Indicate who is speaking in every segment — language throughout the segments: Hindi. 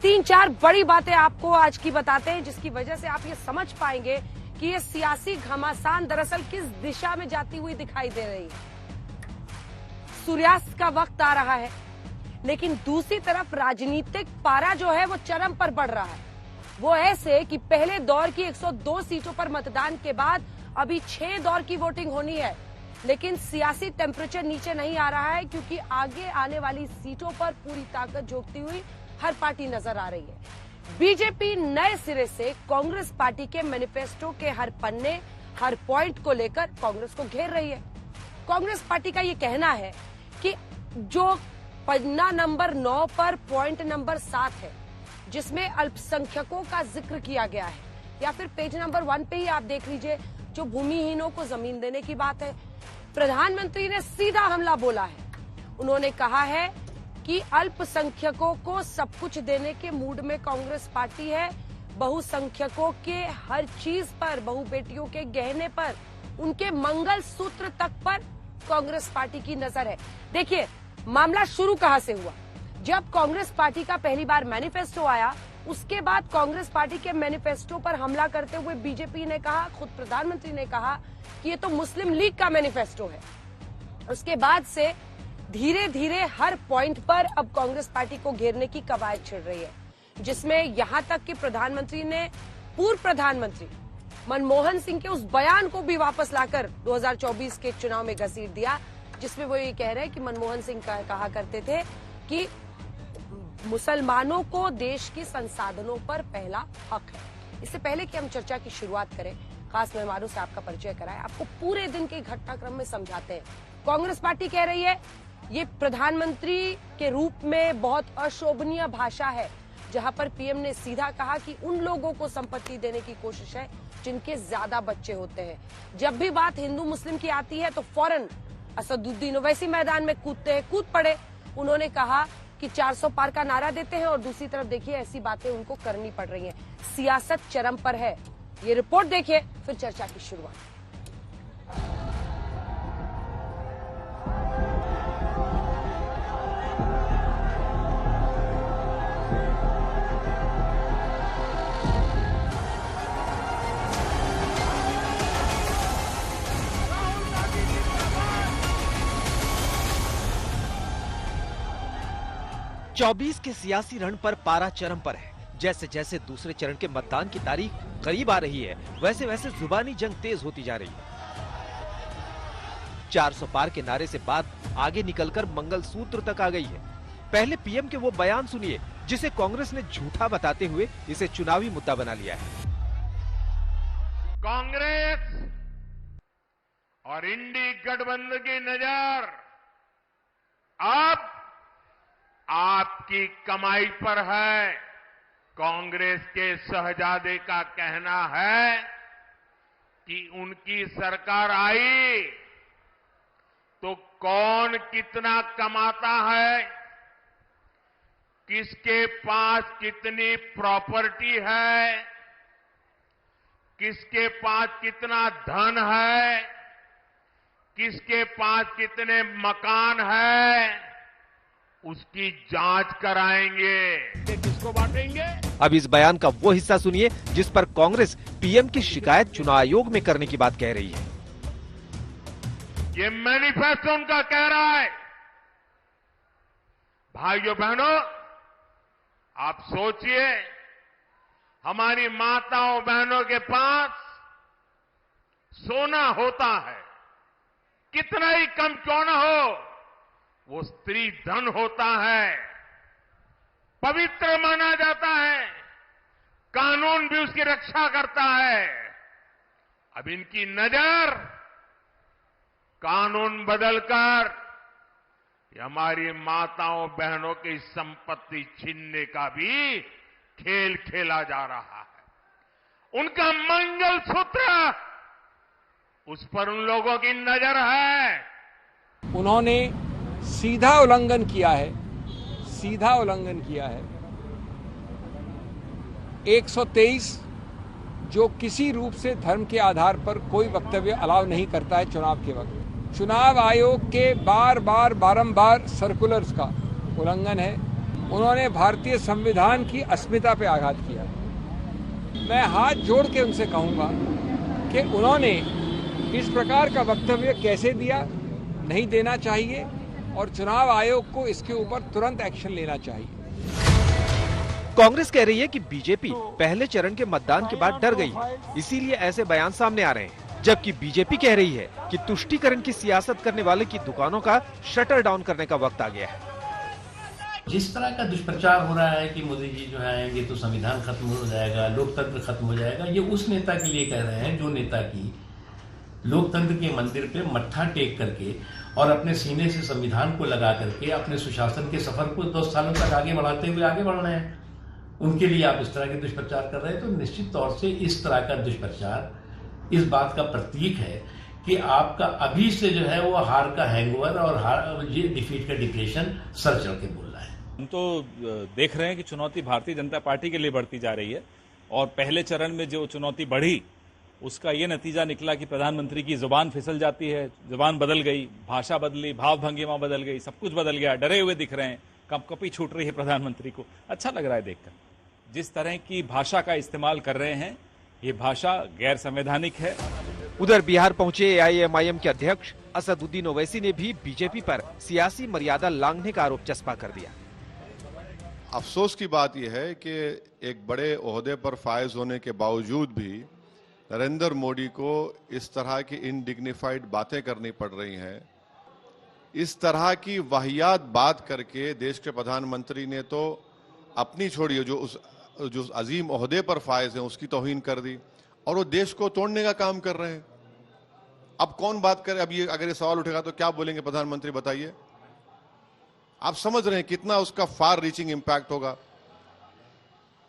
Speaker 1: तीन चार बड़ी बातें आपको आज की बताते हैं, जिसकी वजह से आप ये समझ पाएंगे कि ये सियासी घमासान दरअसल किस दिशा में जाती हुई दिखाई दे रही है। सूर्यास्त का वक्त आ रहा है, लेकिन दूसरी तरफ राजनीतिक पारा जो है वो चरम पर बढ़ रहा है। वो ऐसे कि पहले दौर की 102 सीटों पर मतदान के बाद अभी 6 दौर की वोटिंग होनी है, लेकिन सियासी टेम्परेचर नीचे नहीं आ रहा है, क्योंकि आगे आने वाली सीटों पर पूरी ताकत झोंकती हुई हर पार्टी नजर आ रही है। बीजेपी नए सिरे से कांग्रेस पार्टी के मैनिफेस्टो के हर पन्ने, हर पॉइंट को लेकर कांग्रेस को घेर रही है। कांग्रेस पार्टी का ये कहना है कि जो पन्ना नंबर 9 पर पॉइंट नंबर 7 है, जिसमें अल्पसंख्यकों का जिक्र किया गया है, या फिर पेज नंबर 1 पे ही आप देख लीजिए, जो भूमिहीनों को जमीन देने की बात है। प्रधानमंत्री ने सीधा हमला बोला है। उन्होंने कहा है कि अल्पसंख्यकों को सब कुछ देने के मूड में कांग्रेस पार्टी है। बहुसंख्यकों के हर चीज पर, बहु बेटियों के गहने पर, उनके मंगल सूत्र तक पर कांग्रेस पार्टी की नजर है। देखिए, मामला शुरू कहां से हुआ। जब कांग्रेस पार्टी का पहली बार मैनिफेस्टो आया, उसके बाद कांग्रेस पार्टी के मैनिफेस्टो पर हमला करते हुए बीजेपी ने कहा, खुद प्रधानमंत्री ने कहा कि ये तो मुस्लिम लीग का मैनिफेस्टो है। उसके बाद से धीरे धीरे हर पॉइंट पर अब कांग्रेस पार्टी को घेरने की कवायद छिड़ रही है, जिसमें यहां तक कि प्रधानमंत्री ने पूर्व प्रधानमंत्री मनमोहन सिंह के उस बयान को भी वापस लाकर 2024 के चुनाव में घसीट दिया, जिसमें वो ये कह रहे हैं कि मनमोहन सिंह कहा करते थे कि मुसलमानों को देश के संसाधनों पर पहला हक है। इससे पहले कि हम चर्चा की शुरुआत करें, खास मेहमानों से आपका परिचय कराएं, आपको पूरे दिन के घटनाक्रम में समझाते हैं। कांग्रेस पार्टी कह रही है ये प्रधानमंत्री के रूप में बहुत अशोभनीय भाषा है, जहां पर पीएम ने सीधा कहा कि उन लोगों को संपत्ति देने की कोशिश है जिनके ज्यादा बच्चे होते हैं। जब भी बात हिंदू मुस्लिम की आती है तो फौरन असदुद्दीन ओवैसी मैदान में कूद पड़े। उन्होंने कहा कि 400 पार का नारा देते हैं और दूसरी तरफ देखिए ऐसी बातें उनको करनी पड़ रही हैं। सियासत चरम पर है। ये रिपोर्ट देखिए, फिर चर्चा की शुरुआत।
Speaker 2: 24 के सियासी रण पर पारा चरम पर है। जैसे जैसे दूसरे चरण के मतदान की तारीख करीब आ रही है, वैसे वैसे जुबानी जंग तेज होती जा रही है। 400 पार के नारे से बात आगे निकलकर मंगलसूत्र तक आ गई है। पहले पीएम के वो बयान सुनिए, जिसे कांग्रेस ने झूठा बताते हुए इसे चुनावी मुद्दा बना लिया है।
Speaker 3: कांग्रेस और इंडी गठबंधन की नजर अब आपकी कमाई पर है। कांग्रेस के शहजादे का कहना है कि उनकी सरकार आई तो कौन कितना कमाता है, किसके पास कितनी प्रॉपर्टी है, किसके पास कितना धन है, किसके पास कितने मकान है, उसकी जांच कराएंगे। किसको बांटेंगे?
Speaker 2: अब इस बयान का वो हिस्सा सुनिए जिस पर कांग्रेस पीएम की शिकायत चुनाव आयोग में करने की बात कह रही है।
Speaker 3: ये मैनिफेस्टो उनका कह रहा है। भाइयों बहनों, आप सोचिए, हमारी माताओं बहनों के पास सोना होता है, कितना ही कम क्यों न हो, वो स्त्री धन होता है, पवित्र माना जाता है, कानून भी उसकी रक्षा करता है। अब इनकी नजर कानून बदलकर हमारी माताओं बहनों की संपत्ति छीनने का भी खेल खेला जा रहा है। उनका मंगलसूत्र, उस पर उन लोगों की नजर है।
Speaker 4: उन्होंने सीधा उल्लंघन किया है, सीधा उल्लंघन किया है 123, जो किसी रूप से धर्म के आधार पर कोई वक्तव्य अलाउ नहीं करता है चुनाव के वक्त। चुनाव आयोग के बारंबार सर्कुलर्स का उल्लंघन है। उन्होंने भारतीय संविधान की अस्मिता पे आघात किया। मैं हाथ जोड़ के उनसे कहूंगा कि उन्होंने इस प्रकार का वक्तव्य कैसे दिया, नहीं देना चाहिए और चुनाव आयोग को इसके ऊपर तुरंत एक्शन लेना चाहिए।
Speaker 2: कांग्रेस कह रही है कि बीजेपी पहले चरण के मतदान के बाद डर गई है, इसीलिए ऐसे बयान सामने आ रहे हैं, जबकि बीजेपी कह रही है कि तुष्टीकरण की सियासत करने वाले की दुकानों का शटर डाउन करने का वक्त आ गया है।
Speaker 5: जिस तरह का दुष्प्रचार हो रहा है कि मोदी जी जो है आएंगे तो संविधान खत्म हो जाएगा, लोकतंत्र खत्म हो जाएगा, ये उस नेता के लिए कह रहे हैं जो नेता की लोकतंत्र के मंदिर पे मत्था टेक करके और अपने सीने से संविधान को लगा करके अपने सुशासन के सफर को 10 सालों तक आगे बढ़ाते हुए आगे बढ़ रहे हैं। उनके लिए आप इस तरह के दुष्प्रचार कर रहे हैं, तो निश्चित तौर से इस तरह का दुष्प्रचार इस बात का प्रतीक है कि आपका अभी से जो है वो हार का हैंगओवर और ये डिफीट का डिप्रेशन सर चढ़ के बोल रहा है।
Speaker 6: हम तो देख रहे हैं कि चुनौती भारतीय जनता पार्टी के लिए बढ़ती जा रही है और पहले चरण में जो चुनौती बढ़ी उसका ये नतीजा निकला कि प्रधानमंत्री की जुबान फिसल जाती है, जुबान बदल गई, भाषा बदली, भाव भंगिमा बदल गई, सब कुछ बदल गया, डरे हुए दिख रहे हैं, कपकपी छूट रही है प्रधानमंत्री को। अच्छा लग रहा है देखकर, जिस तरह की भाषा का इस्तेमाल कर रहे हैं ये भाषा गैर संवैधानिक है।
Speaker 2: उधर बिहार पहुंचे एआईएमआईएम के अध्यक्ष असदुद्दीन ओवैसी ने भी बीजेपी पर सियासी मर्यादा लांघने का आरोप चस्पा कर दिया।
Speaker 7: अफसोस की बात यह है कि एक बड़े ओहदे पर फायज होने के बावजूद भी नरेंद्र मोदी को इस तरह की इनडिग्निफाइड बातें करनी पड़ रही हैं। इस तरह की वाहियात बात करके देश के प्रधानमंत्री ने तो अपनी छोड़िए जो अजीम ओहदे पर फायज हैं उसकी तौहीन कर दी और वो देश को तोड़ने का काम कर रहे हैं। अब कौन बात करे? अब ये अगर ये सवाल उठेगा तो क्या बोलेंगे प्रधानमंत्री, बताइए। आप समझ रहे हैं कितना उसका फार रीचिंग इंपैक्ट होगा।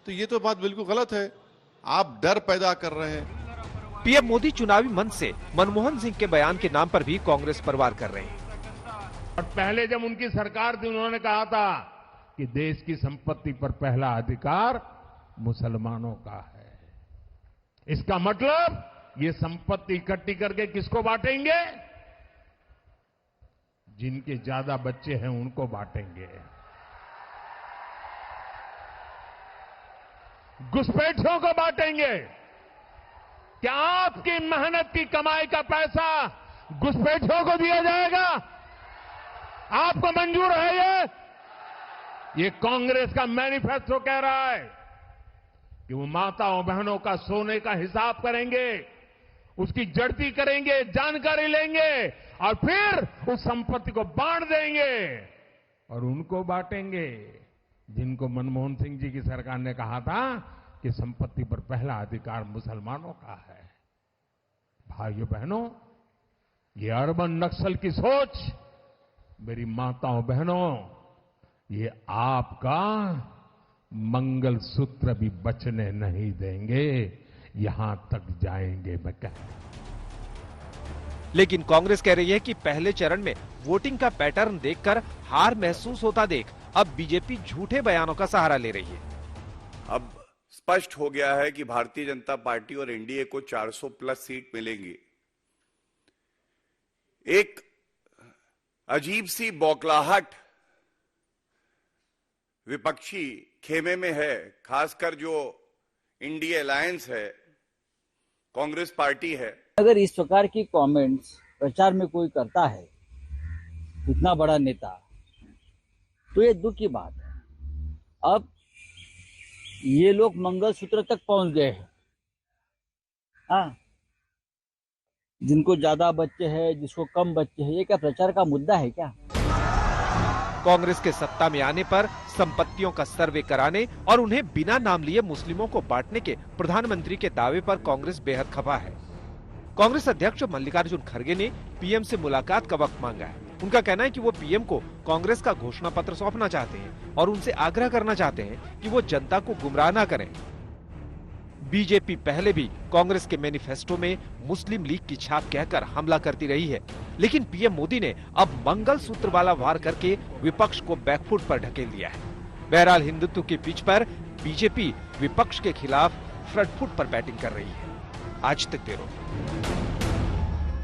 Speaker 7: तो ये तो बात बिल्कुल गलत है, आप डर पैदा कर रहे हैं।
Speaker 2: पीएम मोदी चुनावी मंच से मनमोहन सिंह के बयान के नाम पर भी कांग्रेस पर वार कर रहे हैं।
Speaker 3: और पहले जब उनकी सरकार थी उन्होंने कहा था कि देश की संपत्ति पर पहला अधिकार मुसलमानों का है। इसका मतलब ये संपत्ति इकट्ठी करके किसको बांटेंगे? जिनके ज्यादा बच्चे हैं उनको बांटेंगे। घुसपैठियों को बांटेंगे। क्या आपकी मेहनत की कमाई का पैसा घुसपैठियों को दिया जाएगा? आपको मंजूर है ये कांग्रेस का मैनिफेस्टो कह रहा है कि वो माताओं बहनों का सोने का हिसाब करेंगे, उसकी जड़ती करेंगे, जानकारी लेंगे और फिर उस संपत्ति को बांट देंगे और उनको बांटेंगे जिनको मनमोहन सिंह जी की सरकार ने कहा था कि संपत्ति पर पहला अधिकार मुसलमानों का है। भाइयों बहनों, ये अर्बन नक्सल की सोच, मेरी माताओं बहनों, ये आपका मंगल सूत्र भी बचने नहीं देंगे, यहां तक जाएंगे मैं कह।
Speaker 2: लेकिन कांग्रेस कह रही है कि पहले चरण में वोटिंग का पैटर्न देखकर हार महसूस होता देख अब बीजेपी झूठे बयानों का सहारा ले रही है।
Speaker 8: अब स्पष्ट हो गया है कि भारतीय जनता पार्टी और एनडीए को 400 प्लस सीट मिलेंगी। एक अजीब सी बौखलाहट विपक्षी खेमे में है, खासकर जो इंडिया अलायंस है, कांग्रेस पार्टी है।
Speaker 9: अगर इस प्रकार की कमेंट्स प्रचार में कोई करता है, इतना बड़ा नेता, तो ये दुख की बात है। अब ये लोग मंगलसूत्र तक पहुंच गए हैं। हाँ, जिनको ज्यादा बच्चे हैं, जिसको कम बच्चे हैं, ये क्या प्रचार का मुद्दा है क्या?
Speaker 2: कांग्रेस के सत्ता में आने पर संपत्तियों का सर्वे कराने और उन्हें बिना नाम लिए मुस्लिमों को बांटने के प्रधानमंत्री के दावे पर कांग्रेस बेहद खफा है। कांग्रेस अध्यक्ष मल्लिकार्जुन खड़गे ने पीएम से मुलाकात का वक्त मांगा है। उनका कहना है कि वो पीएम को कांग्रेस का घोषणा पत्र सौंपना चाहते हैं और उनसे आग्रह करना चाहते हैं कि वो जनता को गुमराह न करें। बीजेपी पहले भी कांग्रेस के मैनिफेस्टो में मुस्लिम लीग की छाप कहकर हमला करती रही है, लेकिन पीएम मोदी ने अब मंगल सूत्र वाला वार करके विपक्ष को बैकफुट पर ढकेल दिया है। बहरहाल हिंदुत्व के पिच पर बीजेपी विपक्ष के खिलाफ फ्रंट फुट पर बैटिंग कर रही है। आज तक ब्यूरो।